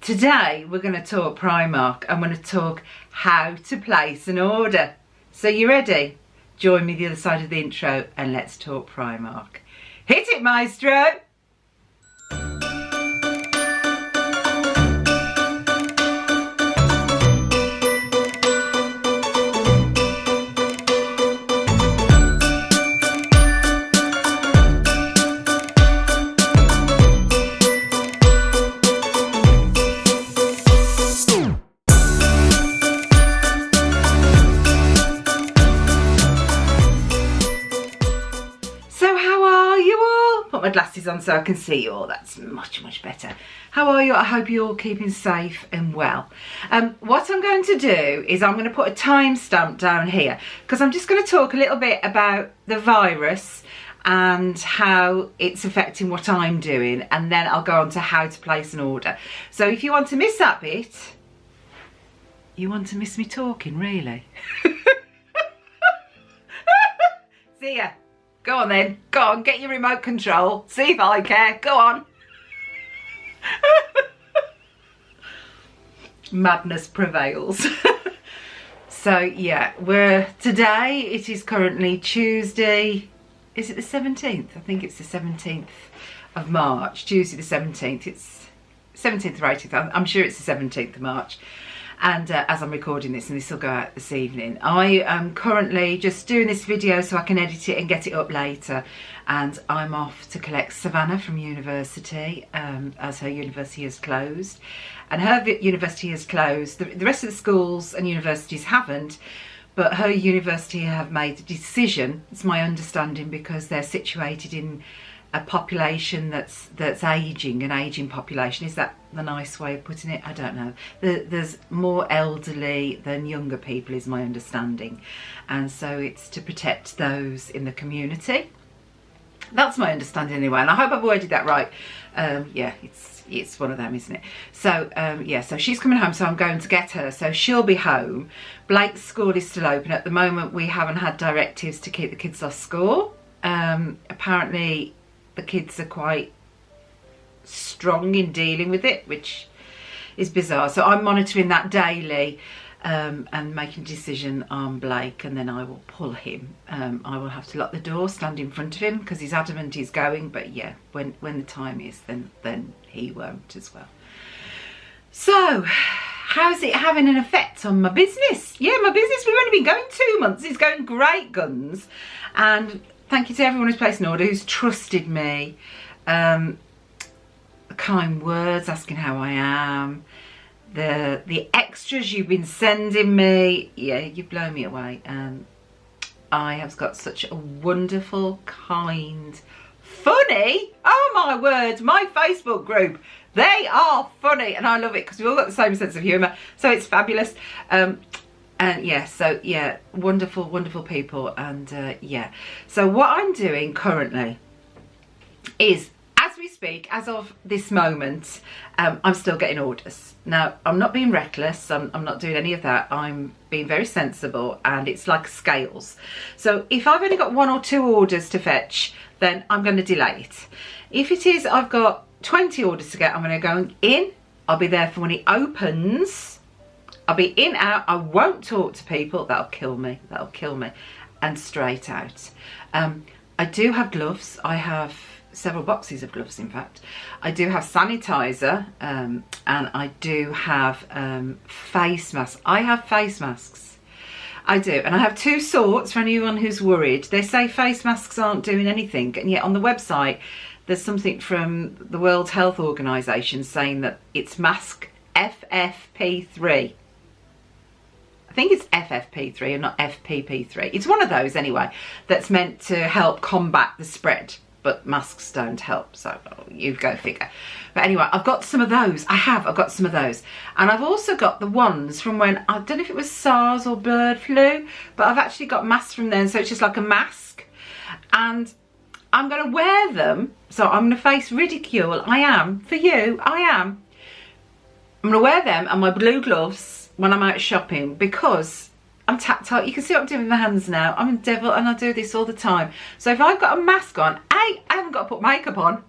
Today we're going to talk Primark. I'm going to talk how to place an order. So you ready? Join me the other side of the intro and let's talk Primark. Hit it, maestro! My glasses on so I can see you all. That's much better. How are you? I hope you're all keeping safe and well. What I'm going to do is I'm going to put a timestamp down here because I'm just going to talk a little bit about the virus and how it's affecting what I'm doing, and then I'll go on to how to place an order. So if you want to miss that bit, you want to miss me talking, really. See ya. Go on then, go on, get your remote control. See if I care, go on. Madness prevails. So yeah, today, it is currently Tuesday, is it the 17th? I think it's the 17th of March, Tuesday the 17th. It's 17th or 18th, I'm sure it's the 17th of March. And as I'm recording this, and this will go out this evening, I am currently just doing this video so I can edit it and get it up later. And I'm off to collect Savannah from university, as her university has closed. And her university has closed. The rest of the schools and universities haven't, but her university have made a decision, it's my understanding, because they're situated in a population that's ageing, an ageing population. Is that the nice way of putting it? I don't know. There's more elderly than younger people, is my understanding, and so it's to protect those in the community. That's my understanding anyway, and I hope I've worded that right. Yeah, it's one of them, isn't it? So yeah, so she's coming home, so I'm going to get her, so she'll be home. Blake's school is still open at the moment. We haven't had directives to keep the kids off school. Apparently the kids are quite strong in dealing with it, which is bizarre. So I'm monitoring that daily and making a decision on Blake, and then I will pull him. I will have to lock the door, stand in front of him, because he's adamant he's going, but yeah, when the time is, then he won't as well. So how's it having an effect on my business? Yeah, my business, we've only been going 2 months. It's going great guns, and thank you to everyone who's placed an order, who's trusted me. The kind words, asking how I am, the extras you've been sending me. Yeah, you've blown me away. I have got such a wonderful, kind, funny, oh my word, my Facebook group. They are funny, and I love it because we've all got the same sense of humour, so it's fabulous. And yeah, so yeah, wonderful people. And yeah, so what I'm doing currently is, as we speak, as of this moment, I'm still getting orders. Now, I'm not being reckless, I'm not doing any of that. I'm being very sensible, and it's like scales. So if I've only got 1 or 2 orders to fetch, then I'm going to delay it. If it is I've got 20 orders to get, I'm going to go in, I'll be there for when it opens. I'll be in, out, I won't talk to people. That'll kill me, and straight out. I do have gloves. I have several boxes of gloves, in fact. I do have sanitizer, and I do have face masks. I have face masks, I do, and I have 2 sorts for anyone who's worried. They say face masks aren't doing anything, and yet on the website there's something from the World Health Organization saying that it's mask FFP3. I think it's FFP3 and not FPP3. It's one of those anyway, that's meant to help combat the spread, but masks don't help, so you go figure. But anyway, I've got some of those. I've got some of those. And I've also got the ones from when, I don't know if it was SARS or bird flu, but I've actually got masks from then, so it's just like a mask. And I'm going to wear them, so I'm going to face ridicule. I am, for you, I am. I'm going to wear them and my blue gloves when I'm out shopping, because I'm tactile. You can see what I'm doing with my hands now. I'm a devil, and I do this all the time. So if I've got a mask on, I haven't got to put makeup on.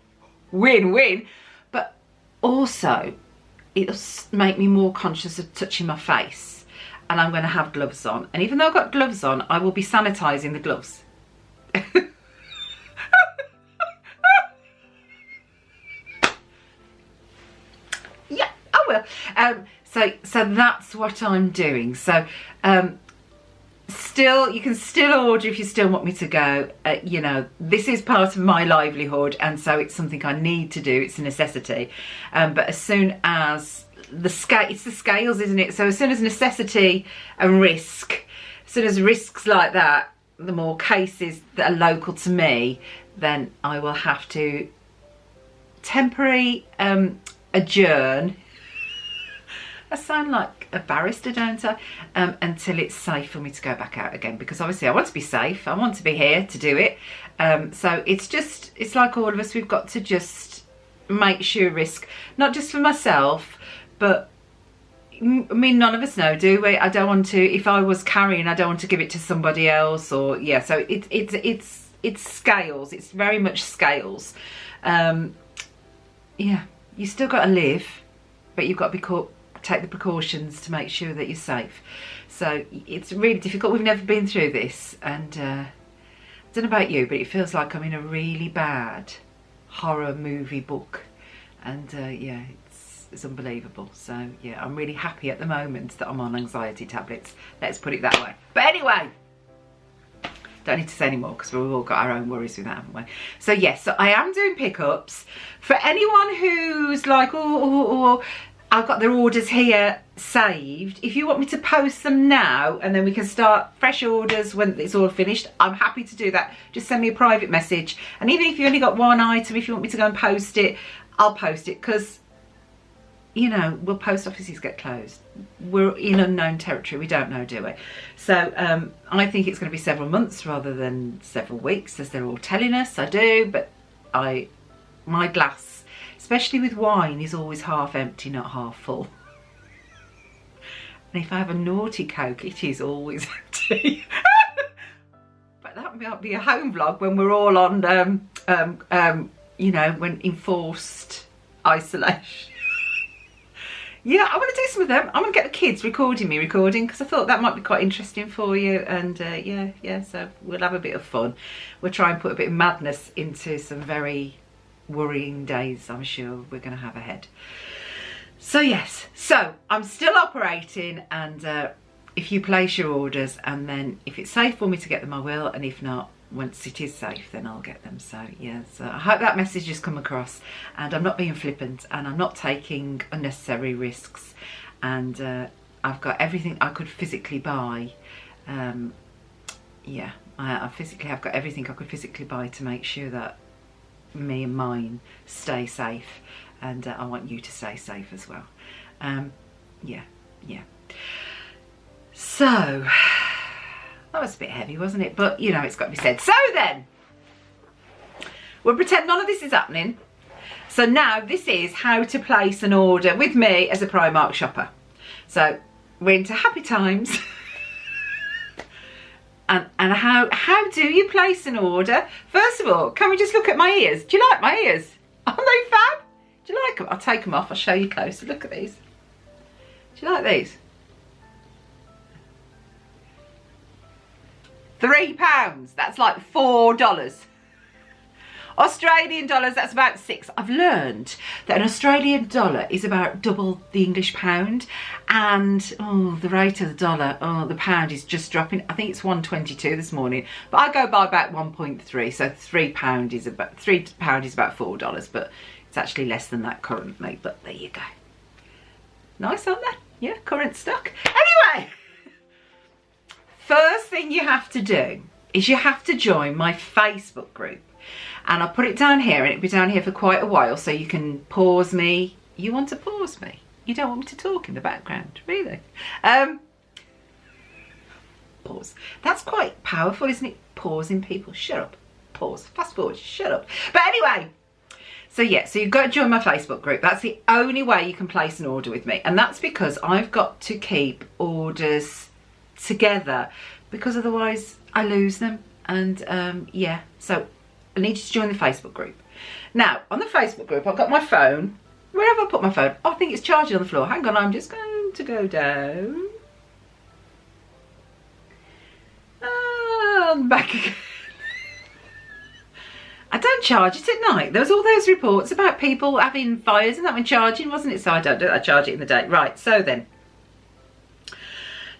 Win-win. But also, it'll make me more conscious of touching my face, and I'm going to have gloves on. And even though I've got gloves on, I will be sanitising the gloves. Yeah, I will. So that's what I'm doing. So still, you can still order if you still want me to go. You know, this is part of my livelihood, and so it's something I need to do. It's a necessity. But as soon as it's the scales, isn't it? So as soon as necessity and risk, as soon as risks like that, the more cases that are local to me, then I will have to temporarily adjourn. I sound like a barrister, don't I? Until it's safe for me to go back out again, because obviously I want to be safe. I want to be here to do it. So it's like all of us, we've got to just make sure risk, not just for myself, but I mean, none of us know, do we? I don't want to, if I was carrying, I don't want to give it to somebody else, or yeah, so it's scales. It's very much scales. Yeah, you still got to live, but you've got to take the precautions to make sure that you're safe. So it's really difficult. We've never been through this, and I don't know about you, but it feels like I'm in a really bad horror movie book, and yeah, it's unbelievable. So yeah, I'm really happy at the moment that I'm on anxiety tablets, let's put it that way. But anyway, don't need to say any more, because we've all got our own worries with that, haven't we? So yes, so I am doing pickups for anyone who's like, oh, I've got their orders here saved. If you want me to post them now, and then we can start fresh orders when it's all finished, I'm happy to do that. Just send me a private message. And even if you only got one item, if you want me to go and post it, I'll post it, because, you know, will post offices get closed? We're in unknown territory. We don't know, do we? So I think it's going to be several months rather than several weeks, as they're all telling us. I do, but my glass, especially with wine, is always half empty, not half full. And if I have a naughty Coke, it is always empty. But that might be a home vlog when we're all on, you know, when enforced isolation. Yeah, I want to do some of them. I'm going to get the kids recording, because I thought that might be quite interesting for you. And yeah, so we'll have a bit of fun. We'll try and put a bit of madness into some very worrying days I'm sure we're going to have ahead. So yes, so I'm still operating, and if you place your orders, and then if it's safe for me to get them, I will, and if not, once it is safe, then I'll get them. So yeah, so I hope that message has come across, and I'm not being flippant, and I'm not taking unnecessary risks, and I've got everything I could physically buy. Yeah, I physically have got everything I could physically buy to make sure that me and mine stay safe, and I want you to stay safe as well. Yeah. So that was a bit heavy, wasn't it? But you know, it's got to be said. So then, we'll pretend none of this is happening. So now this is how to place an order with me as a Primark shopper. So we're into happy times. And how do you place an order? First of all, can we just look at my ears? Do you like my ears? Aren't they fab? Do you like them? I'll take them off. I'll show you closer. Look at these. Do you like these? £3. That's like $4. Australian dollars, that's about 6. I've learned that an Australian dollar is about double the English pound, and the rate of the dollar, the pound is just dropping. I think it's 1.22 this morning, but I go by about 1.3, so £3 is about $4, but it's actually less than that currently. But there you go. Nice, aren't they? Yeah, current stock. Anyway, first thing you have to do is you have to join my Facebook group. And I'll put it down here, and it'll be down here for quite a while, so you can pause me. You want to pause me? You don't want me to talk in the background, really? Pause. That's quite powerful, isn't it? Pausing people. Shut up. Pause. Fast forward. Shut up. But anyway, so yeah, so you've got to join my Facebook group. That's the only way you can place an order with me. And that's because I've got to keep orders together, because otherwise I lose them. And yeah, so I need you to join the Facebook group. Now, on the Facebook group, I've got my phone. where have I put my phone? Oh, I think it's charging on the floor. Hang on, I'm just going to go down. And back again. I don't charge it at night. There was all those reports about people having fires and that when charging, wasn't it? So I don't do it. I charge it in the day. Right, so then.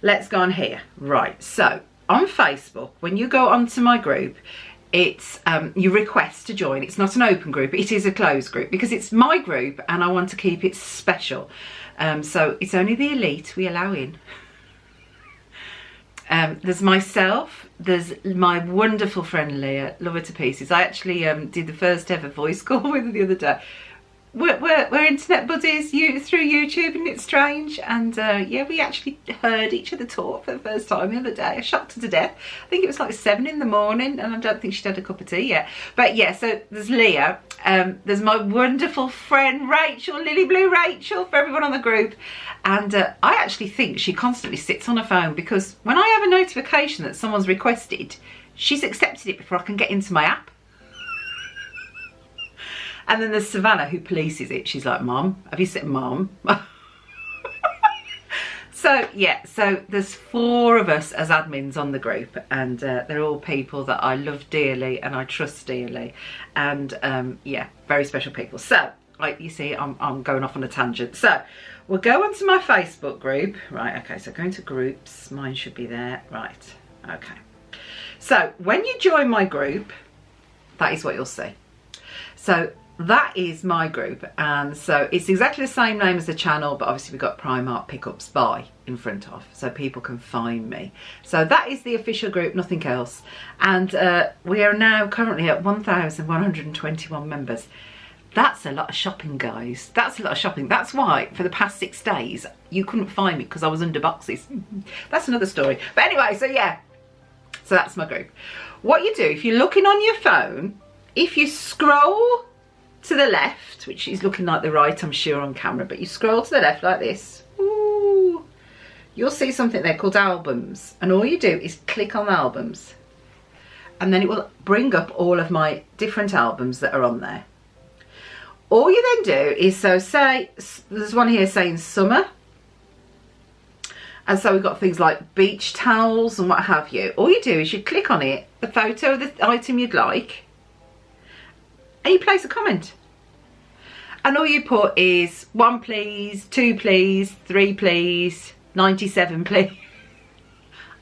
Let's go on here. Right, so on Facebook, when you go onto my group, it's you request to join. It's not an open group, it is a closed group because it's my group and I want to keep it special. So it's only the elite we allow in. There's myself, there's my wonderful friend Leah, love her to pieces. I actually did the first ever voice call with her the other day. We're internet buddies through YouTube, and it's strange. And yeah, we actually heard each other talk for the first time the other day. I shocked her to death. I think it was like 7 in the morning, and I don't think she'd had a cup of tea yet. But yeah, so there's Leah. There's my wonderful friend Rachel, Lily Blue Rachel, for everyone on the group. And I actually think she constantly sits on her phone because when I have a notification that someone's requested, she's accepted it before I can get into my app. And then there's Savannah who polices it. She's like, Mom, have you said Mom? So yeah, so there's 4 of us as admins on the group, and they're all people that I love dearly and I trust dearly, and yeah, very special people. So like you see, I'm going off on a tangent. So we'll go onto my Facebook group. Right, okay, so going to groups, mine should be there. Right, okay. So when you join my group, that is what you'll see. So that is my group, and so it's exactly the same name as the channel, but obviously we've got Primark Pickups By in front of, so people can find me. So that is the official group, nothing else. And we are now currently at 1,121 members. That's a lot of shopping, guys. That's a lot of shopping. That's why for the past 6 days you couldn't find me, because I was under boxes. That's another story. But anyway, so yeah, so that's my group. What you do, if you're looking on your phone, if you scroll to the left, which is looking like the right, I'm sure, on camera, but you scroll to the left like this, ooh, you'll see something there called albums, and all you do is click on albums, and then it will bring up all of my different albums that are on there. All you then do is, so say there's one here saying summer, and so we've got things like beach towels and what have you. All you do is you click on it, the photo of the item you'd like, and you place a comment, and all you put is 1 please, 2 please, 3 please, 97 please.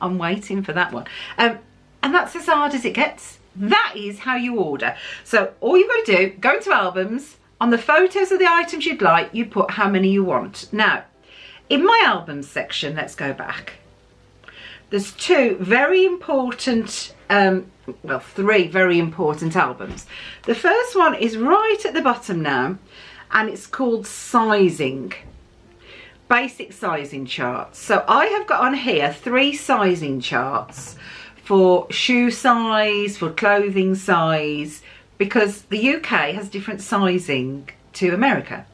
I'm waiting for that one. And that's as hard as it gets. That is how you order. So all you've got to do, go into albums, on the photos of the items you'd like, you put how many you want. Now, in my albums section, let's go back. There's 2 very important, well, 3 very important albums. The first one is right at the bottom now, and it's called Sizing. Basic sizing charts. So I have got on here 3 sizing charts for shoe size, for clothing size, because the UK has different sizing to America.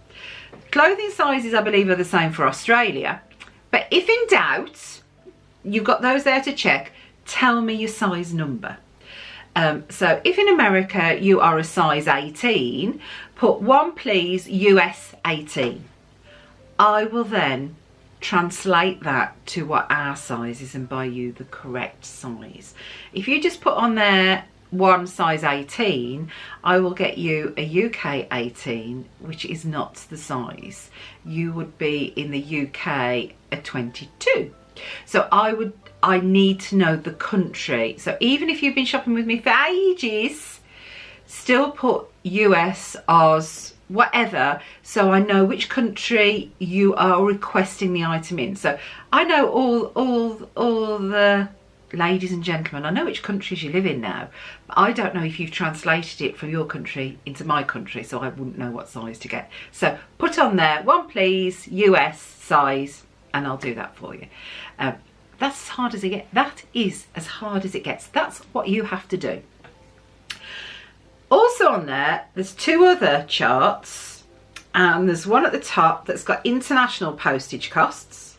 Clothing sizes, I believe, are the same for Australia. But if in doubt, you've got those there to check. Tell me your size number. So if in America you are a size 18, put 1 please US 18. I will then translate that to what our size is and buy you the correct size. If you just put on there 1 size 18, I will get you a UK 18, which is not the size. You would be in the UK a 22. So I need to know the country. So even if you've been shopping with me for ages, still put US, Oz, whatever, so I know which country you are requesting the item in. So I know all the ladies and gentlemen, I know which countries you live in now, but I don't know if you've translated it from your country into my country, so I wouldn't know what size to get. So put on there 1 please US size, and I'll do that for you. That's as hard as it gets. That is as hard as it gets. That's what you have to do. Also on there, there's 2 other charts, and there's one at the top that's got international postage costs,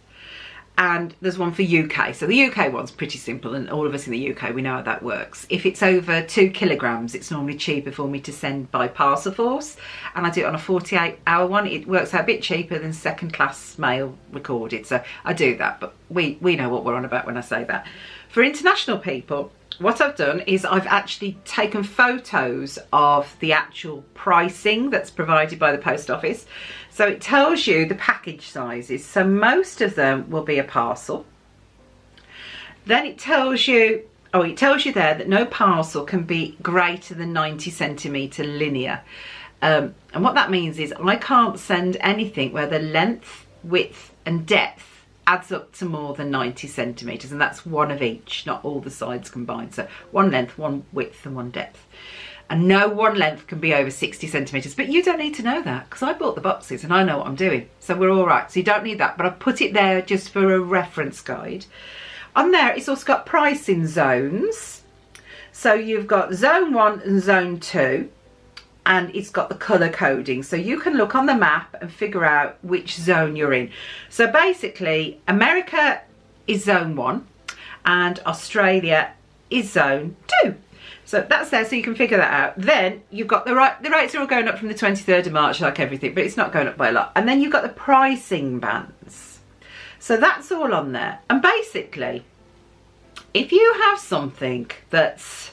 and there's one for UK. So the UK one's pretty simple, and all of us in the UK, we know how that works. If it's over 2 kilograms, it's normally cheaper for me to send by parcel force, and I do it on a 48-hour one. It works out a bit cheaper than second class mail recorded, so I do that. But we know what we're on about when I say that. For international people, what I've done is I've actually taken photos of the actual pricing that's provided by the post office. So it tells you the package sizes. So most of them will be a parcel. Then it tells you, it tells you there that no parcel can be greater than 90 centimetre linear. And what that means is I can't send anything where the length, width and depth adds up to more than 90 centimetres, and that's one of each, not all the sides combined. So one length, one width and one depth. And no one length can be over 60 centimetres, but you don't need to know that because I bought the boxes and I know what I'm doing, so we're all right. So you don't need that, but I've put it there just for a reference guide. On there, it's also got pricing zones. So you've got zone 1 and zone 2. And it's got the colour coding, so you can look on the map and figure out which zone you're in. So basically America is zone 1 and Australia is zone 2. So that's there, so you can figure that out. Then you've got the rates are all going up from the 23rd of March like everything, but it's not going up by a lot. And then you've got the pricing bands. So that's all on there. And basically, if you have something that's,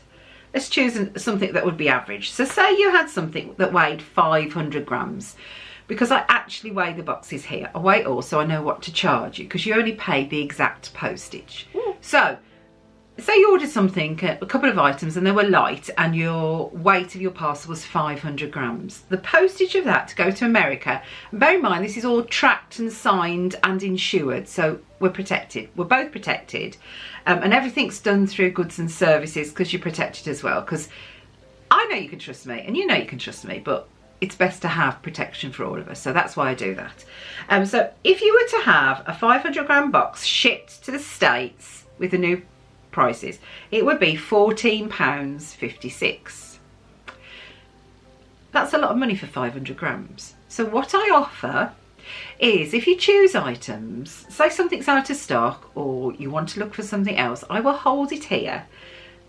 let's choose something that would be average. So say you had something that weighed 500 grams, because I actually weigh the boxes here. I weigh it all so I know what to charge you, because you only pay the exact postage. So say you ordered something, a couple of items, and they were light and your weight of your parcel was 500 grams. The postage of that to go to America, and bear in mind this is all tracked and signed and insured, so we're protected. We're both protected. And everything's done through goods and services because you're protected as well. Because I know you can trust me and you know you can trust me, but it's best to have protection for all of us. So that's why I do that. So if you were to have a 500 gram box shipped to the States with the new prices, it would be £14.56. That's a lot of money for 500 grams. So what I offer is, if you choose items, say something's out of stock or you want to look for something else, I will hold it here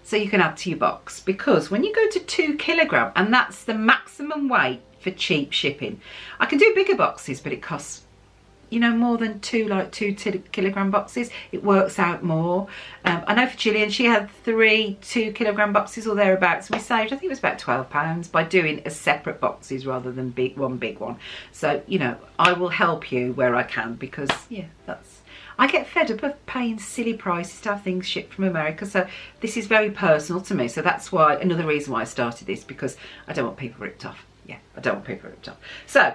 so you can add to your box. Because when you go to 2 kilogram, and that's the maximum weight for cheap shipping, I can do bigger boxes, but it costs, you know, more than two kilogram boxes. It works out more. I know for Gillian, she had 3 2 kilogram boxes or thereabouts. We saved, I think it was about £12 by doing a separate boxes rather than one big one. So, you know, I will help you where I can, because yeah, I get fed up of paying silly prices to have things shipped from America. So this is very personal to me. So that's why, another reason why I started this, because I don't want people ripped off. Yeah, I don't want people ripped off. So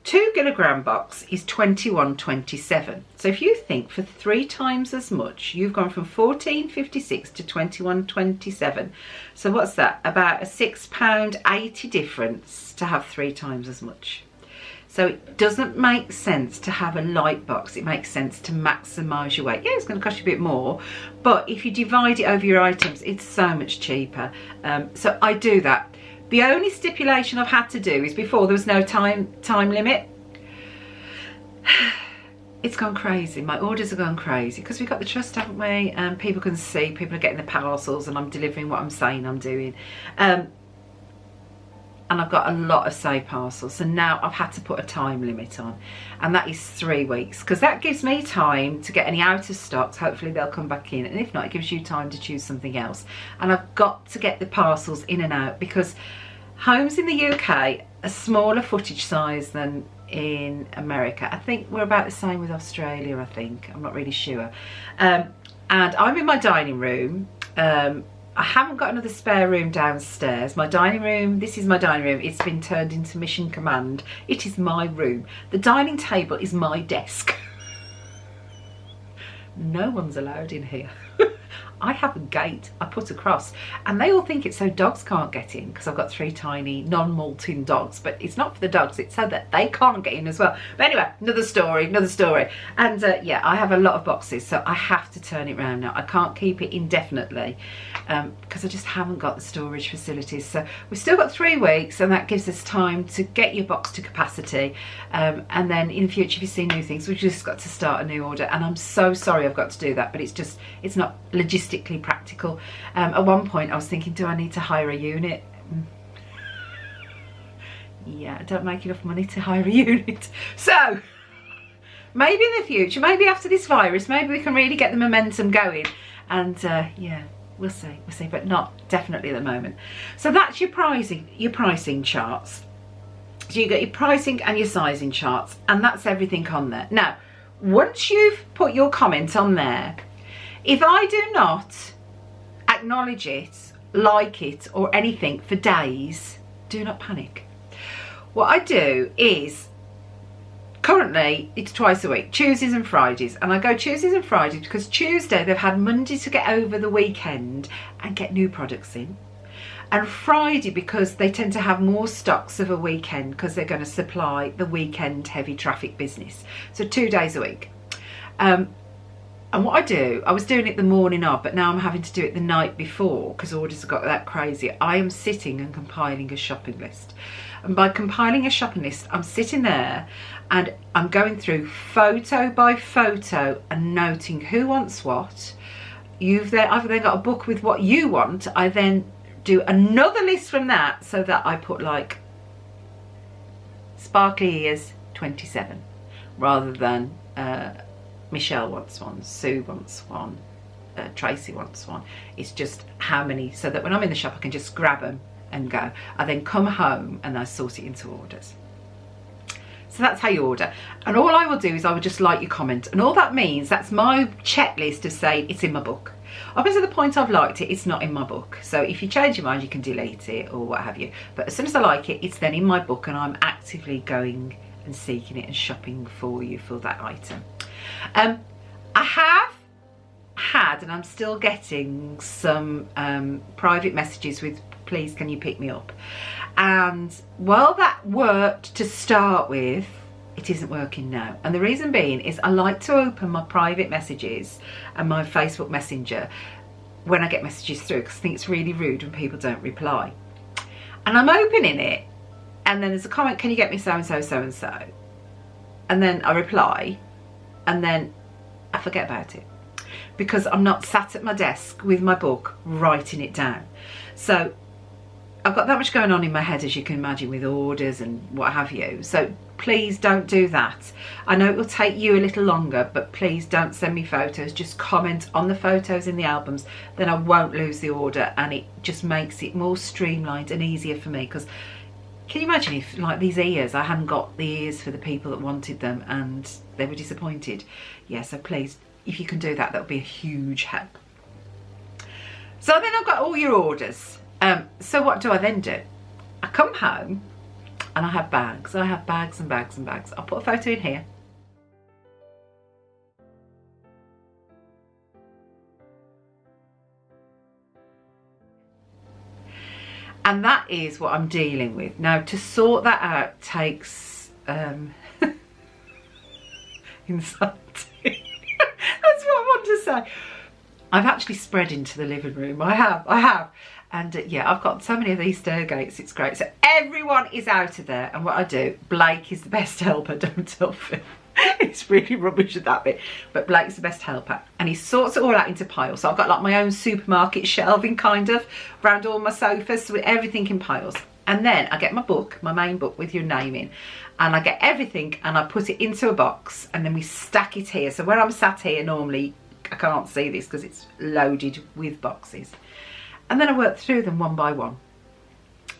2 kilogram box is £21.27. So if you think for 3 times as much, you've gone from £14.56 to £21.27. So what's that? About a £6.80 difference to have 3 times as much. So it doesn't make sense to have a light box. It makes sense to maximise your weight. Yeah, it's going to cost you a bit more, but if you divide it over your items, it's so much cheaper. So I do that. The only stipulation I've had to do is, before there was no time limit. It's gone crazy. My orders have gone crazy because we've got the trust, haven't we? And people can see, people are getting the parcels and I'm delivering what I'm saying I'm doing. And I've got a lot of saved parcels. So now I've had to put a time limit on, and that is 3 weeks, because that gives me time to get any out of stocks. Hopefully they'll come back in, and if not, it gives you time to choose something else. And I've got to get the parcels in and out, because homes in the UK are smaller footage size than in America. I think we're about the same with Australia, I think. I'm not really sure. And I'm in my dining room. I haven't got another spare room downstairs. My dining room, this is my dining room. It's been turned into Mission Command. It is my room. The dining table is my desk. No one's allowed in here. I have a gate I put across, and they all think it's so dogs can't get in, because I've got 3 tiny non-molting dogs, but it's not for the dogs, it's so that they can't get in as well. But anyway, another story. And yeah, I have a lot of boxes, so I have to turn it around now. I can't keep it indefinitely because I just haven't got the storage facilities. So we've still got 3 weeks, and that gives us time to get your box to capacity, and then in the future, if you see new things, we've just got to start a new order. And I'm so sorry I've got to do that, but it's not logistically practical. At one point I was thinking, do I need to hire a unit? Yeah, I don't make enough money to hire a unit. So maybe in the future, maybe after this virus, maybe we can really get the momentum going, and yeah, we'll see, but not definitely at the moment. So that's your pricing charts. So you got your pricing and your sizing charts, and that's everything on there. Now, once you've put your comment on there, if I do not acknowledge it, like it, or anything for days, do not panic. What I do is, currently it's twice a week, Tuesdays and Fridays, and I go Tuesdays and Fridays because Tuesday they've had Monday to get over the weekend and get new products in, and Friday because they tend to have more stocks of a weekend because they're going to supply the weekend heavy traffic business. So 2 days a week. And what I do, I was doing it the morning of, but now I'm having to do it the night before because orders have got that crazy. I am sitting and compiling a shopping list. And by compiling a shopping list, I'm sitting there and I'm going through photo by photo and noting who wants what. I've then got a book with what you want. I then do another list from that, so that I put like sparkly ears 27 rather than Michelle wants one, Sue wants one, Tracy wants one. It's just how many, so that when I'm in the shop I can just grab them and go. I then come home and I sort it into orders. So that's how you order. And all I will do is I will just like your comment, and all that means, that's my checklist of saying it's in my book. Up until the point I've liked it, it's not in my book. So if you change your mind, you can delete it or what have you. But as soon as I like it, it's then in my book, and I'm actively going and seeking it and shopping for you for that item. I have had, and I'm still getting, some private messages with, please can you pick me up? And while that worked to start with, it isn't working now. And the reason being is I like to open my private messages and my Facebook Messenger when I get messages through, because I think it's really rude when people don't reply. And I'm opening it, and then there's a comment, can you get me so-and-so, so-and-so? And then I reply, and then I forget about it because I'm not sat at my desk with my book writing it down. So I've got that much going on in my head, as you can imagine, with orders and what have you. So please don't do that. I know it will take you a little longer, but please don't send me photos. Just comment on the photos in the albums, then I won't lose the order, and it just makes it more streamlined and easier for me. Because can you imagine if, like, these ears, I hadn't got the ears for the people that wanted them and they were disappointed? Yeah, so please, if you can do that, that would be a huge help. So then I've got all your orders. So what do I then do? I come home and I have bags. I have bags and bags and bags. I'll put a photo in here. And that is what I'm dealing with. Now, to sort that out takes insanity. That's what I want to say. I've actually spread into the living room. I have. And yeah, I've got so many of these stair gates, it's great. So everyone is out of there, and what I do, Blake is the best helper, don't tell Phil. It's really rubbish at that bit, but Blake's the best helper, and he sorts it all out into piles. So I've got like my own supermarket shelving kind of around all my sofas, so with everything in piles. And then I get my book, my main book with your name in, and I get everything and I put it into a box, and then we stack it here. So where I'm sat here normally, I can't see this because it's loaded with boxes. And then I work through them one by one.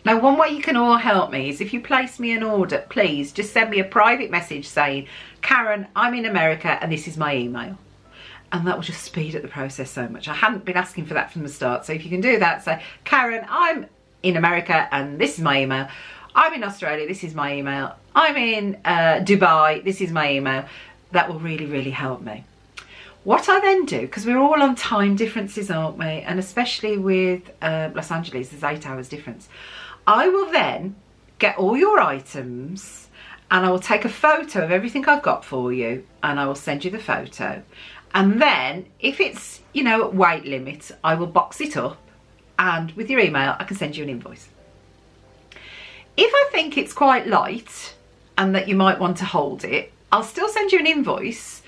Now, one way you can all help me is if you place me an order, please just send me a private message saying, Karen, I'm in America and this is my email. And that will just speed up the process so much. I hadn't been asking for that from the start. So if you can do that, say, Karen, I'm in America and this is my email. I'm in Australia, this is my email. I'm in Dubai, this is my email. That will really, really help me. What I then do, because we're all on time differences, aren't we? And especially with Los Angeles, there's 8 hours difference. I will then get all your items and I will take a photo of everything I've got for you and I will send you the photo. And then if it's, you know, at weight limit, I will box it up and with your email, I can send you an invoice. If I think it's quite light and that you might want to hold it, I'll still send you an invoice,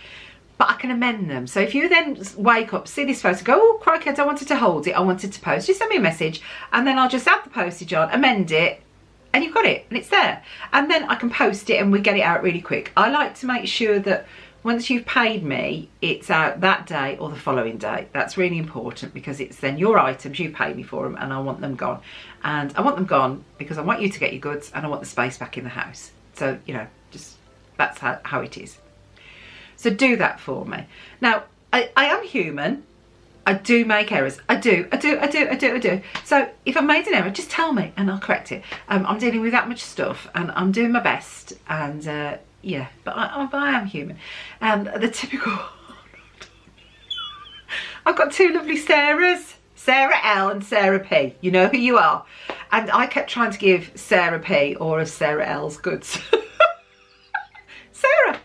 but I can amend them. So if you then wake up, see this photo, go, oh crikey, I don't want it to hold it, I wanted to post, just send me a message and then I'll just add the postage on, amend it, and you've got it and it's there. And then I can post it and we get it out really quick. I like to make sure that once you've paid me, it's out that day or the following day. That's really important because it's then your items, you paid me for them and I want them gone. And I want them gone because I want you to get your goods and I want the space back in the house. So, you know, just that's how it is. So do that for me. Now, I am human. I do make errors. I do. So if I made an error, just tell me and I'll correct it. I'm dealing with that much stuff and I'm doing my best and yeah, but I am human. And the typical, I've got 2 lovely Sarahs, Sarah L and Sarah P. You know who you are. And I kept trying to give Sarah P or Sarah L's goods. Sarah.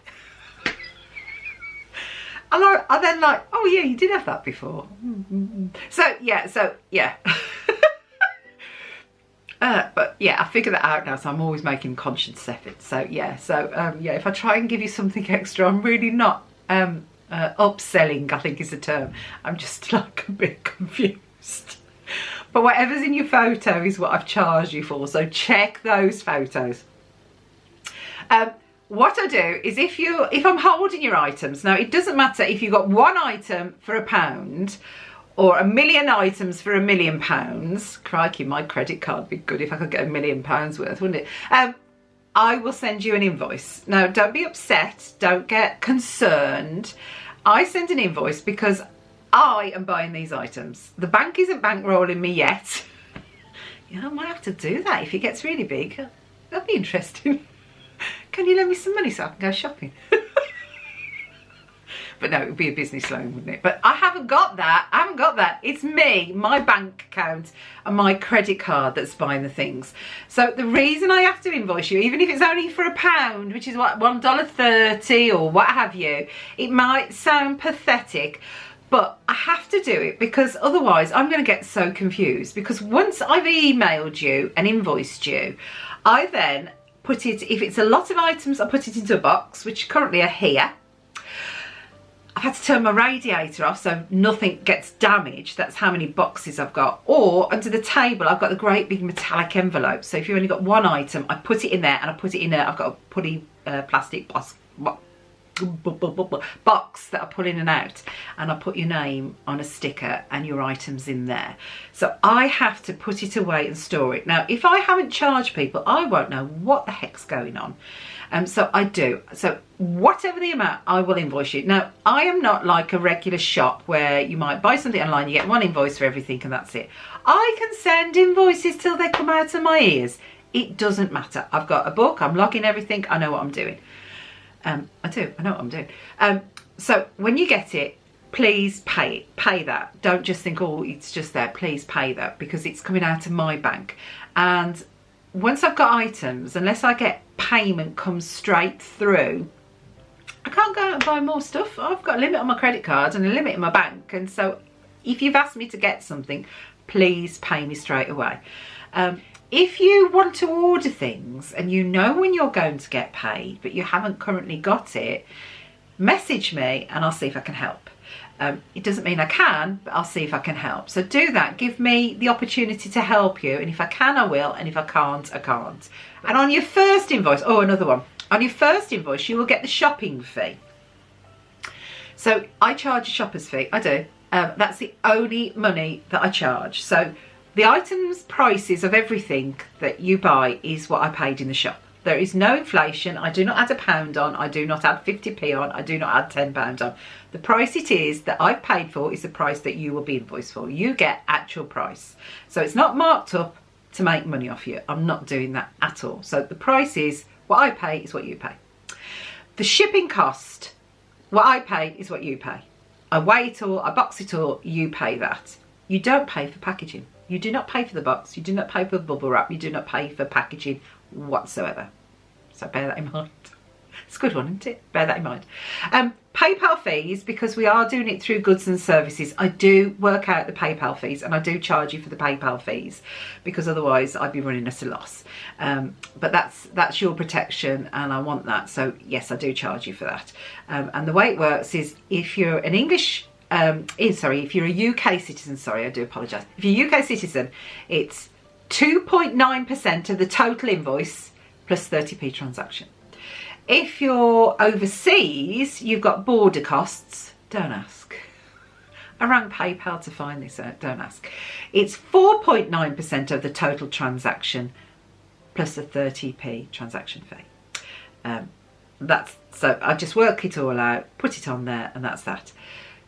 And I then like, oh yeah, you did have that before. So yeah. But yeah, I figured that out now, so I'm always making conscious efforts. So yeah, yeah, if I try and give you something extra, I'm really not upselling, I think is the term. I'm just like a bit confused. But whatever's in your photo is what I've charged you for, so check those photos. What I do is if I'm holding your items, now it doesn't matter if you've got 1 item for £1 or 1,000,000 items for £1,000,000. Crikey, my credit card would be good if I could get £1,000,000 worth, wouldn't it? I will send you an invoice. Now, don't be upset. Don't get concerned. I send an invoice because I am buying these items. The bank isn't bankrolling me yet. You know, I might have to do that if it gets really big. That'd be interesting. Can you lend me some money so I can go shopping? But no, it would be a business loan, wouldn't it? But I haven't got that. I haven't got that. It's me, my bank account and my credit card that's buying the things. So the reason I have to invoice you, even if it's only for £1, which is what, $1.30 or what have you, it might sound pathetic, but I have to do it because otherwise I'm going to get so confused. Because once I've emailed you and invoiced you, I then put it, if it's a lot of items, I put it into a box, which currently are here. I've had to turn my radiator off so nothing gets damaged. That's how many boxes I've got. Or under the table, I've got the great big metallic envelope. So if you've only got 1 item, I put it in there and I put it in I've got a putty plastic box that I pull in and out, and I put your name on a sticker and your items in there. So I have to put it away and store it. Now, if I haven't charged people, I won't know what the heck's going on. So I do. So whatever the amount, I will invoice you. Now, I am not like a regular shop where you might buy something online, you get 1 invoice for everything and that's it. I can send invoices till they come out of my ears. It doesn't matter. I've got a book, I'm logging everything, I know what I'm doing. I know what I'm doing. So when you get it, please pay it. Pay that. Don't just think, oh, it's just there. Please pay that because it's coming out of my bank. And once I've got items, unless I get payment comes straight through, I can't go out and buy more stuff. I've got a limit on my credit card and a limit in my bank. And so if you've asked me to get something, please pay me straight away. If you want to order things and you know when you're going to get paid, but you haven't currently got it, message me and I'll see if I can help. It doesn't mean I can, but I'll see if I can help. So do that. Give me the opportunity to help you. And if I can, I will. And if I can't, I can't. And on your first invoice, oh, another one. On your first invoice, you will get the shopping fee. So I charge a shopper's fee. I do. That's the only money that I charge. So the items prices of everything that you buy is what I paid in the shop. There is no inflation. I do not add £1 on. I do not add 50p on. I do not add £10 on. The price it is that I've paid for is the price that you will be invoiced for. You get actual price. So it's not marked up to make money off you. I'm not doing that at all. So the price is what I pay is what you pay. The shipping cost, what I pay is what you pay. I weigh it all, I box it all, you pay that. You don't pay for packaging. You do not pay for the box, you do not pay for the bubble wrap, you do not pay for packaging whatsoever. So bear that in mind. It's a good one, isn't it? Bear that in mind. PayPal fees, because we are doing it through goods and services, I do work out the PayPal fees, and I do charge you for the PayPal fees, because otherwise I'd be running at a loss. But that's your protection, and I want that. So yes, I do charge you for that. And the way it works is, if you're an English, if you're a UK citizen, sorry, I do apologise. If you're a UK citizen, it's 2.9% of the total invoice plus 30p transaction. If you're overseas, you've got border costs. Don't ask. I rang PayPal to find this out. Don't ask. It's 4.9% of the total transaction plus a 30p transaction fee. So I just work it all out, put it on there, and that's that.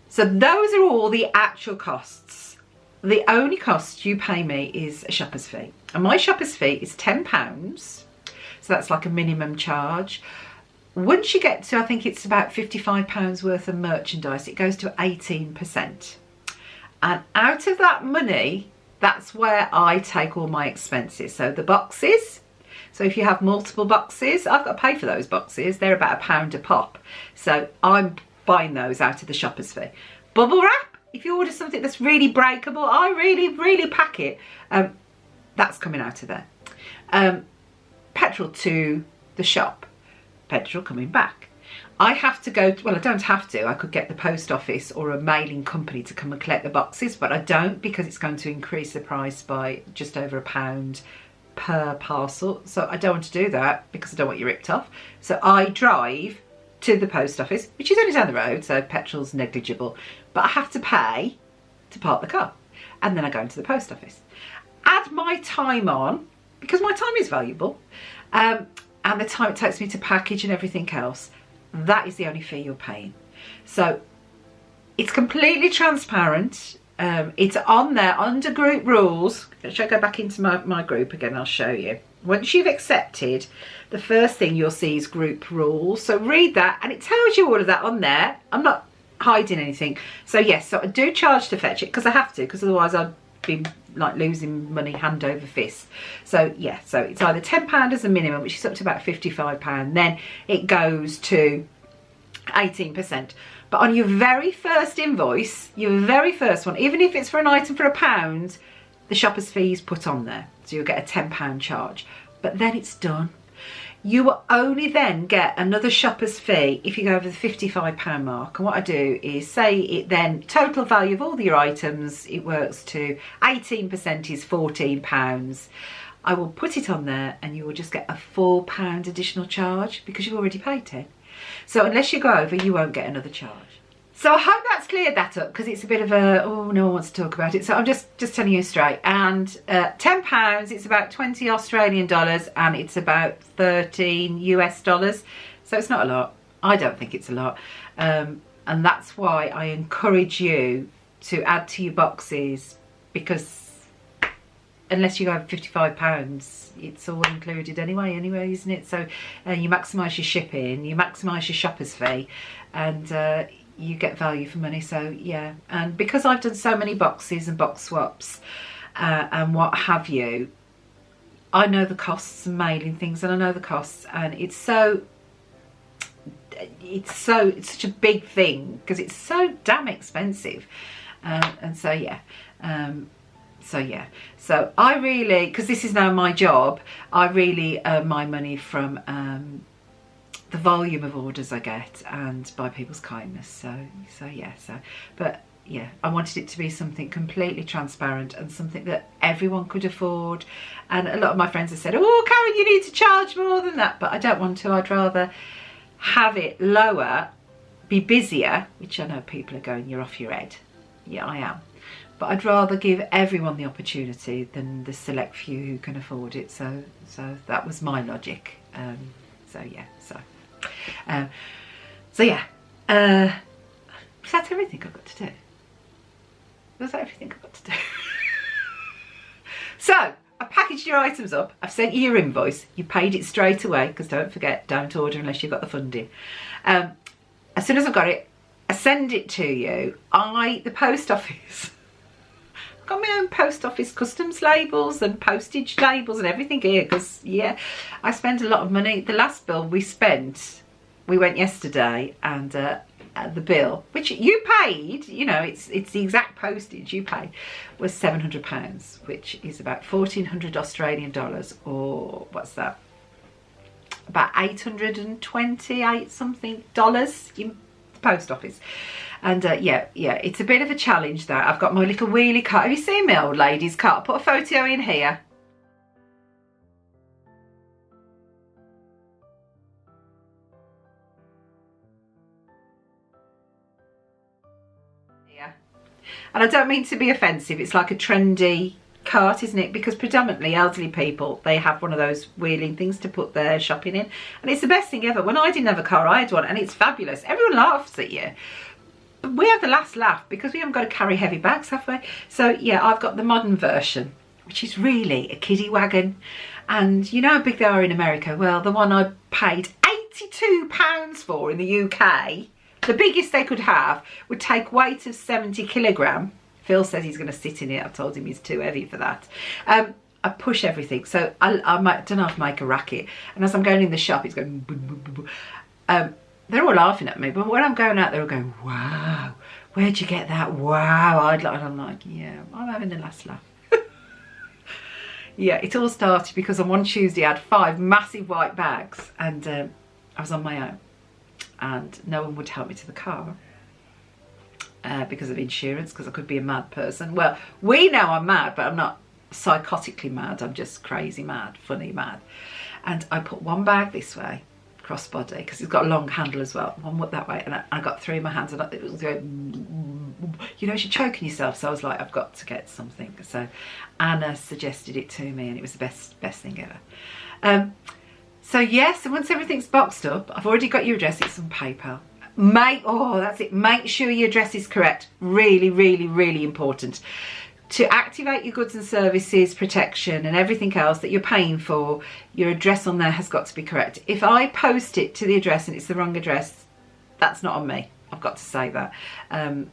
So those are all the actual costs. The only cost you pay me is a shopper's fee. And my shopper's fee is £10. So that's like a minimum charge. Once you get to, I think it's about £55 worth of merchandise, it goes to 18%. And out of that money, that's where I take all my expenses. So the boxes, so if you have multiple boxes, I've got to pay for those boxes. They're about £1 a pop. So I'm buying those out of the shopper's fee. Bubble wrap, if you order something that's really breakable, I really pack it, that's coming out of there. Petrol to the shop. Petrol coming back. I have to go, well, I don't have to, I could get the post office or a mailing company to come and collect the boxes, but I don't, because it's going to increase the price by just over £1 per parcel. So I don't want to do that, because I don't want you ripped off. So I drive to the post office, which is only down the road, so petrol's negligible, but I have to pay to park the car, and then I go into the post office. Add my time on, because my time is valuable, and the time it takes me to package and everything else, that is the only fee you're paying. So it's completely transparent. It's on there under group rules. Should I go back into my group again? I'll show you. Once you've accepted, the first thing you'll see is group rules. So read that, and it tells you all of that on there. I'm not hiding anything. So yes, so I do charge to fetch it, because I have to, because otherwise I'd be like losing money hand over fist. So yeah, so it's either £10 as a minimum, which is up to about £55, then it goes to 18%. But on your very first invoice, your very first one, even if it's for an item for £1, the shopper's fee is put on there, so you'll get a £10 charge. But then it's done. You will only then get another shopper's fee if you go over the £55 mark. And what I do is say it then, total value of all your items, it works to 18% is £14. I will put it on there, and you will just get a £4 additional charge, because you've already paid 10. So unless you go over, you won't get another charge. So I hope that's cleared that up, because it's a bit of a, oh, no one wants to talk about it. So I'm just telling you straight. And £10, it's about 20 Australian dollars, and it's about 13 US dollars. So it's not a lot. I don't think it's a lot. And that's why I encourage you to add to your boxes, because unless you go over £55, it's all included anyway, isn't it? So you maximise your shipping, you maximise your shopper's fee, and you get value for money. So yeah, and because I've done so many boxes and box swaps and what have you, I know the costs of mailing things, and I know the costs, and it's such a big thing, because it's so damn expensive. And so yeah, so I really, because this is now my job, I really earn my money from the volume of orders I get, and by people's kindness. So yeah, but yeah, I wanted it to be something completely transparent, and something that everyone could afford. And a lot of my friends have said, oh Karen, you need to charge more than that, but I don't want to. I'd rather have it lower, be busier, which I know people are going, you're off your head. Yeah, I am. But I'd rather give everyone the opportunity than the select few who can afford it. So that was my logic. So yeah, is that everything I've got to do? Was that everything I've got to do? So I've packaged your items up, I've sent you your invoice, you paid it straight away, because don't forget, don't order unless you've got the funding. As soon as I've got it, send it to you. The post office, I've got my own post office customs labels and postage labels and everything here, because yeah, I spend a lot of money. The last bill we went yesterday, and the bill, which you paid, you know, it's the exact postage you paid, was £700, which is about 1,400 Australian dollars, or what's that? About 828 something dollars in the post office. And yeah, it's a bit of a challenge though. I've got my little wheelie cart. Have you seen my old lady's cart? I'll put a photo in here. And I don't mean to be offensive, it's like a trendy cart, isn't it? Because predominantly elderly people, they have one of those wheeling things to put their shopping in, and it's the best thing ever. When I didn't have a car, I had one, and it's fabulous. Everyone laughs at you, but we have the last laugh because we haven't got to carry heavy bags, have we? So yeah, I've got the modern version, which is really a kiddie wagon. And you know how big they are in America? Well, the one I paid £82 for in the UK, the biggest they could have, would take weight of 70 kilogram. Phil says he's going to sit in it. I told him he's too heavy for that. I push everything, so I don't have to make a racket. And as I'm going in the shop, it's going boo, boo, boo, boo. They're all laughing at me, but when I'm going out, they're all going, wow, where'd you get that? Wow. And I'm like, yeah, I'm having the last laugh. Yeah, it all started because on one Tuesday I had 5 massive white bags, and I was on my own, and no one would help me to the car because of insurance, because I could be a mad person. Well, we know I'm mad, but I'm not psychotically mad. I'm just crazy mad, funny mad. And I put one bag this way, crossbody, because it's got a long handle as well. One went that way, and I got 3 in my hands, and it was going, you know, you're choking yourself. So I was like, I've got to get something. So Anna suggested it to me, and it was the best thing ever. So yes, and once everything's boxed up, I've already got your address. It's on PayPal. That's it. Make sure your address is correct. Really, really, really important. To activate your goods and services protection and everything else that you're paying for, your address on there has got to be correct. If I post it to the address and it's the wrong address, that's not on me. I've got to say that. I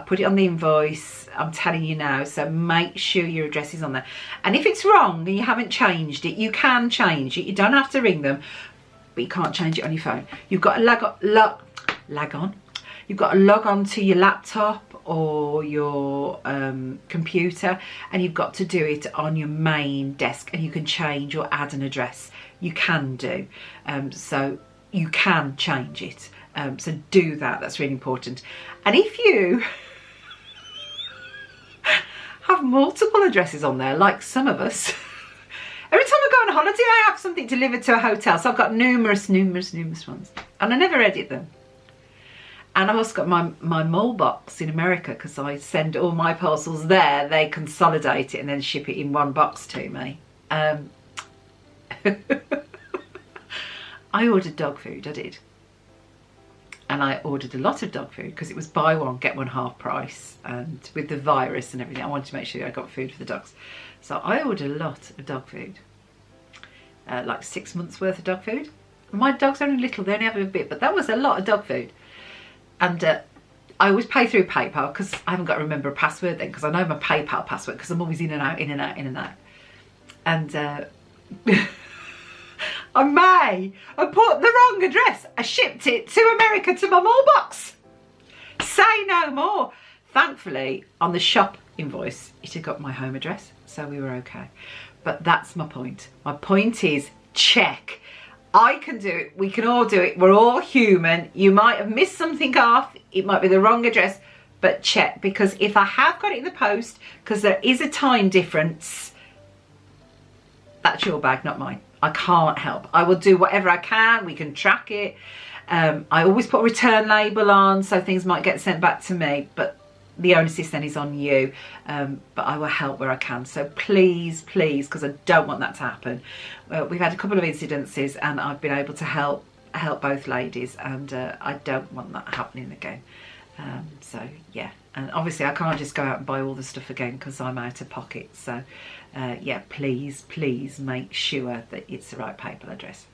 put it on the invoice, I'm telling you now, so make sure your address is on there. And if it's wrong and you haven't changed it, you can change it. You don't have to ring them, but you can't change it on your phone. You've got to You've got to log on to your laptop or your computer, and you've got to do it on your main desk, and you can change or add an address. You can do. So you can change it. So do that, that's really important. And if you have multiple addresses on there, like some of us, every time I go on holiday, I have something delivered to a hotel. So I've got numerous ones, and I never edit them. And I've also got my mall box in America, because I send all my parcels there. They consolidate it and then ship it in one box to me. I ordered dog food, I did. And I ordered a lot of dog food because it was buy one, get one half price. And with the virus and everything, I wanted to make sure I got food for the dogs. So I ordered a lot of dog food, like 6 months worth of dog food. My dogs are only little, they only have a bit, but that was a lot of dog food. And I always pay through PayPal, because I haven't got to remember a password then, because I know my PayPal password, because I'm always in and out. And I put the wrong address. I shipped it to America to my mailbox. Say no more. Thankfully, on the shop invoice, it had got my home address, so we were okay. But that's my point. My point is, check. I can do it. We can all do it. We're all human. You might have missed something off. It might be the wrong address, but check. Because if I have got it in the post, because there is a time difference, that's your bag, not mine. I can't help. I will do whatever I can. We can track it. I always put a return label on, so things might get sent back to me, but the onus then is on you. But I will help where I can. So please, because I don't want that to happen. We've had a couple of incidences, and I've been able to help both ladies, and I don't want that happening again. So yeah, and obviously I can't just go out and buy all the stuff again, because I'm out of pocket. So yeah, please make sure that it's the right PayPal address.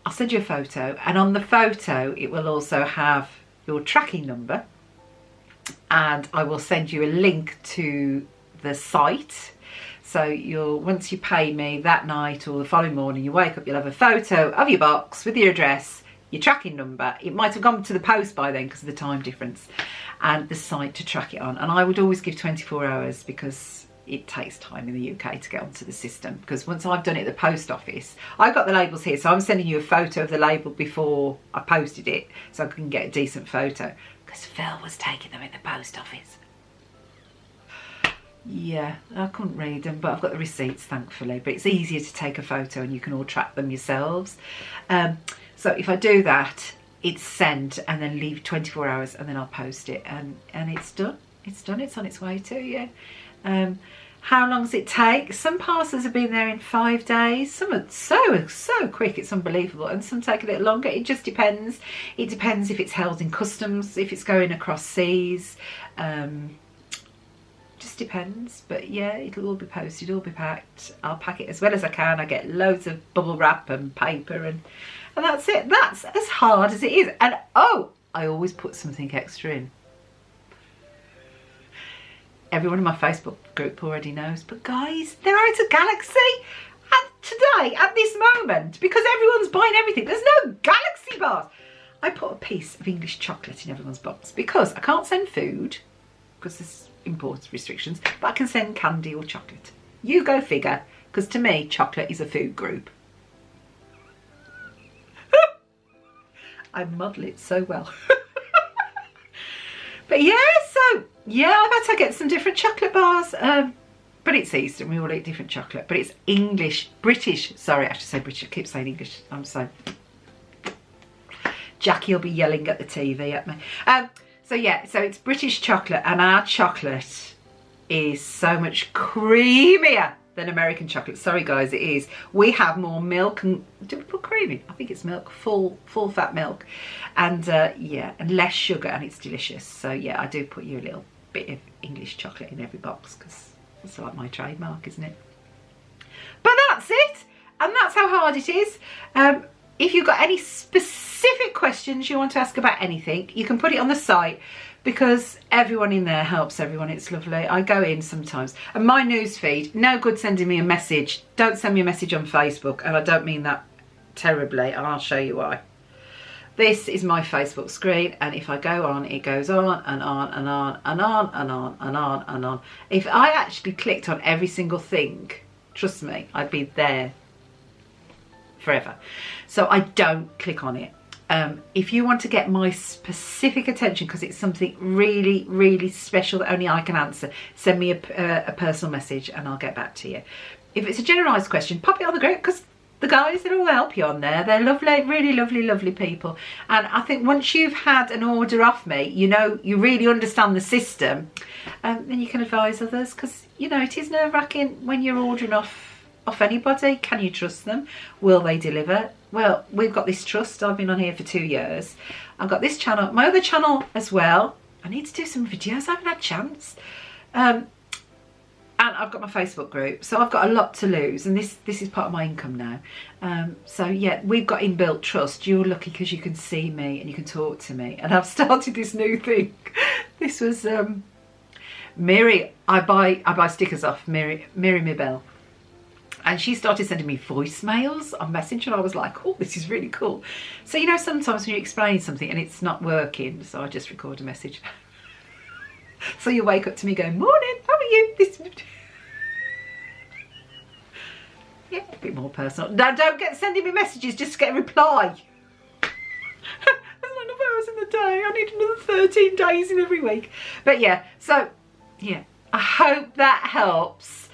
I'll send you a photo, and on the photo it will also have your tracking number, and I will send you a link to the site. So once you pay me that night or the following morning, you wake up, you'll have a photo of your box with your address, your tracking number. It might have gone to the post by then because of the time difference, and the site to track it on. And I would always give 24 hours because it takes time in the UK to get onto the system. Because once I've done it at the post office, I've got the labels here, so I'm sending you a photo of the label before I posted it so I can get a decent photo. Because Phil was taking them in the post office. Yeah, I couldn't read them, but I've got the receipts, thankfully. But it's easier to take a photo and you can all track them yourselves. So if I do that, it's sent and then leave 24 hours and then I'll post it. And it's done. It's done. It's on its way to you. How long does it take? Some parcels have been there in 5 days. Some are so quick, it's unbelievable. And some take a little longer. It just depends. It depends if it's held in customs, if it's going across seas. Just depends, but yeah, it'll all be posted, all be packed. I'll pack it as well as I can. I get loads of bubble wrap and paper, and that's it. That's as hard as it is. And oh, I always put something extra in. Everyone in my Facebook group already knows, but guys, they're out of Galaxy today, at this moment, because everyone's buying everything. There's no Galaxy bars. I put a piece of English chocolate in everyone's box because I can't send food because there's import restrictions, but I can send candy or chocolate. You go figure, because to me chocolate is a food group. I model it so well. But yeah, so yeah, I've had to get some different chocolate bars, but it's Easter and we all eat different chocolate, but it's British, sorry, I should say British, I keep saying English, I'm so... Jackie will be yelling at the TV at me. So yeah, so it's British chocolate, and our chocolate is so much creamier than American chocolate. Sorry guys, it is. We have more milk, and do we put cream in? I think it's milk, full fat milk, and yeah, and less sugar, and it's delicious. So yeah, I do put you a little bit of English chocolate in every box because it's like my trademark, isn't it? But that's it, and that's how hard it is. If you've got any specific questions you want to ask about anything, you can put it on the site because everyone in there helps everyone. It's lovely. I go in sometimes. And my news feed, no good sending me a message. Don't send me a message on Facebook, and I don't mean that terribly, and I'll show you why. This is my Facebook screen, and if I go on, it goes on and on and on and on and on and on and on. If I actually clicked on every single thing, trust me, I'd be there forever. So I don't click on it. If you want to get my specific attention because it's something really, really special that only I can answer, send me a personal message and I'll get back to you. If it's a generalised question, pop it on the group because the guys that will help you on there, they're lovely, really lovely, lovely people. And I think once you've had an order off me, you know, you really understand the system, then you can advise others because, you know, it is nerve-wracking when you're ordering off anybody. Can you trust them? Will they deliver? Well, we've got this trust. I've been on here for 2 years. I've got this channel, my other channel as well. I need to do some videos. I haven't had a chance. And I've got my Facebook group. So I've got a lot to lose. And this is part of my income now. So yeah, we've got inbuilt trust. You're lucky because you can see me and you can talk to me. And I've started this new thing. This was Miri. I buy stickers off Miri Mibel. And she started sending me voicemails on Messenger, and I was like, oh, this is really cool. So, you know, sometimes when you explain something and it's not working, so I just record a message. So you wake up to me going, morning, how are you? Yeah, a bit more personal. Now, don't get sending me messages just to get a reply. There's not enough hours in the day. I need another 13 days in every week. But yeah, so, yeah, I hope that helps.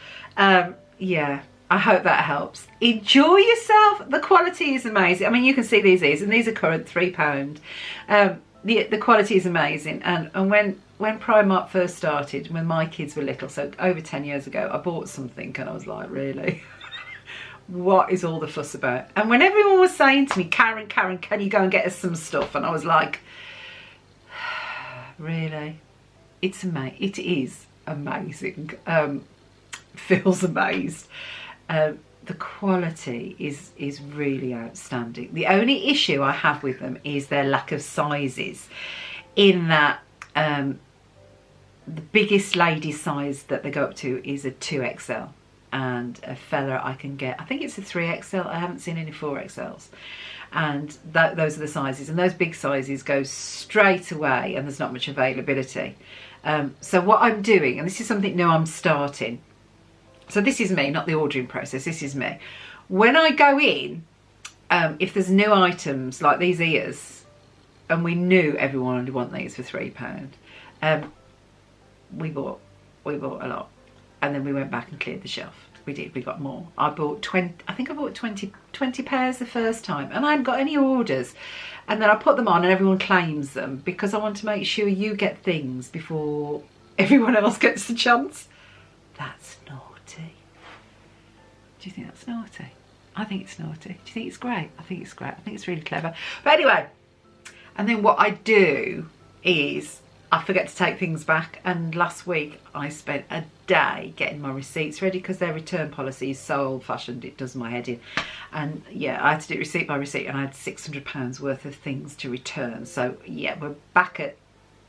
Yeah. I hope that helps. Enjoy yourself. The quality is amazing. I mean, you can see these and these are current £3. The quality is amazing. And when Primark first started, when my kids were little, so over 10 years ago, I bought something and I was like, really? What is all the fuss about? And when everyone was saying to me, Karen, can you go and get us some stuff? And I was like, really? It is amazing. Feels amazed. The quality is really outstanding. The only issue I have with them is their lack of sizes. in that the biggest lady size that they go up to is a 2XL, and a fella I can get, I think it's a 3XL. I haven't seen any 4XLs, and those are the sizes, and those big sizes go straight away and there's not much availability. So what I'm doing, and this is something new I'm starting, so this is me, not the ordering process, this is me. When I go in, if there's new items like these ears, and we knew everyone would want these for £3, we bought a lot, and then we went back and cleared the shelf. We did, we got more. I bought 20, I think I bought 20 pairs the first time, and I hadn't got any orders. And then I put them on and everyone claims them, because I want to make sure you get things before everyone else gets the chance. That's naughty. Do you think that's naughty? I think it's naughty. Do you think it's great? I think it's great. I think it's really clever. But anyway, and then what I do is I forget to take things back, and last week I spent a day getting my receipts ready, because their return policy is so old-fashioned, it does my head in. And yeah, I had to do receipt by receipt, and I had £600 worth of things to return. So yeah, we're back at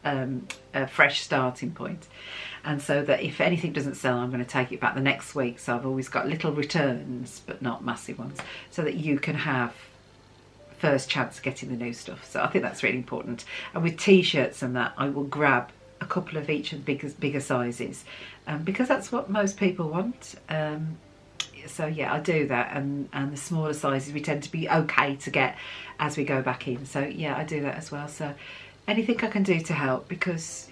a fresh starting point. And so that if anything doesn't sell, I'm going to take it back the next week. So I've always got little returns, but not massive ones, so that you can have first chance getting the new stuff. So I think that's really important. And with t-shirts and that, I will grab a couple of each of the bigger sizes, because that's what most people want. So yeah, I do that, and the smaller sizes we tend to be okay to get as we go back in. So yeah, I do that as well. So anything I can do to help, because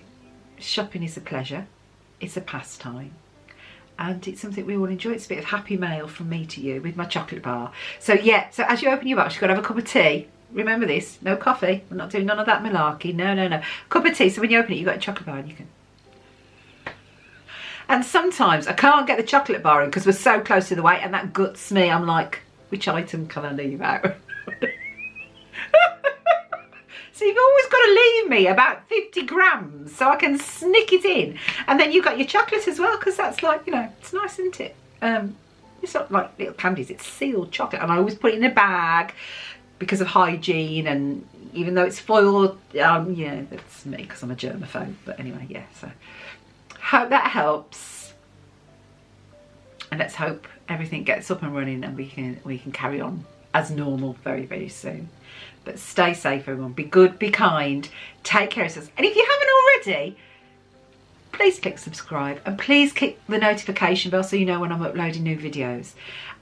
shopping is a pleasure, it's a pastime, and it's something we all enjoy. It's a bit of happy mail from me to you with my chocolate bar. So yeah, so as you open your box, you've got to have a cup of tea. Remember this, no coffee. We're not doing none of that malarkey. No, no, no. Cup of tea, so when you open it, you've got a chocolate bar and you can... And sometimes I can't get the chocolate bar in because we're so close to the weight, and that guts me. I'm like, which item can I leave out? So you've always got to leave me about 50 grams so I can snick it in. And then you've got your chocolate as well, because that's like, you know, it's nice, isn't it? It's not like little candies, it's sealed chocolate. And I always put it in a bag because of hygiene, and even though it's foiled, yeah, that's me because I'm a germaphobe. But anyway, yeah, so hope that helps. And let's hope everything gets up and running and we can carry on as normal very, very soon. But stay safe, everyone. Be good, be kind, take care of yourselves. And if you haven't already, please click subscribe, and please click the notification bell so you know when I'm uploading new videos.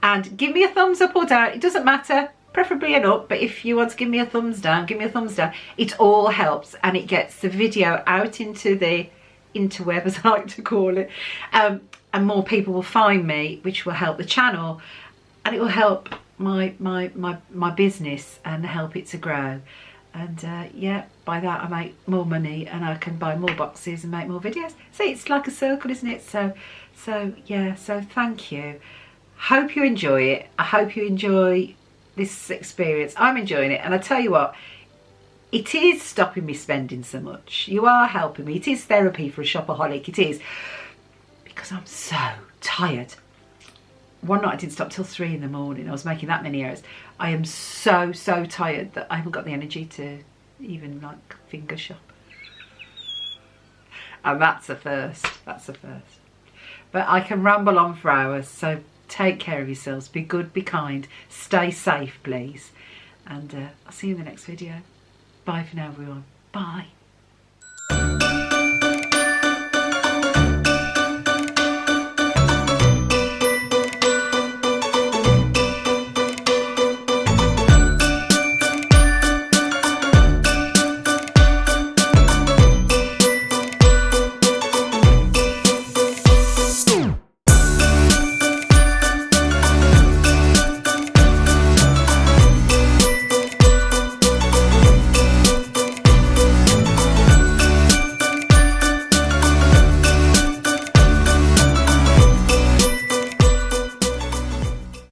And give me a thumbs up or down. It doesn't matter, preferably an up, but if you want to give me a thumbs down, give me a thumbs down. It all helps, and it gets the video out into the interweb, as I like to call it. And more people will find me, which will help the channel, and it will help my business and help it to grow. And yeah, by that I make more money, and I can buy more boxes and make more videos. See, it's like a circle, isn't it? So yeah, so thank you. Hope you enjoy it. I hope you enjoy this experience. I'm enjoying it, and I tell you what, it is stopping me spending so much. You are helping me. It is therapy for a shopaholic. It is, because I'm so tired. One night I didn't stop till 3 in the morning. I was making that many errors. I am so tired that I haven't got the energy to even like finger shop. And that's a first. That's a first. But I can ramble on for hours. So take care of yourselves. Be good, be kind. Stay safe, please. And I'll see you in the next video. Bye for now, everyone. Bye.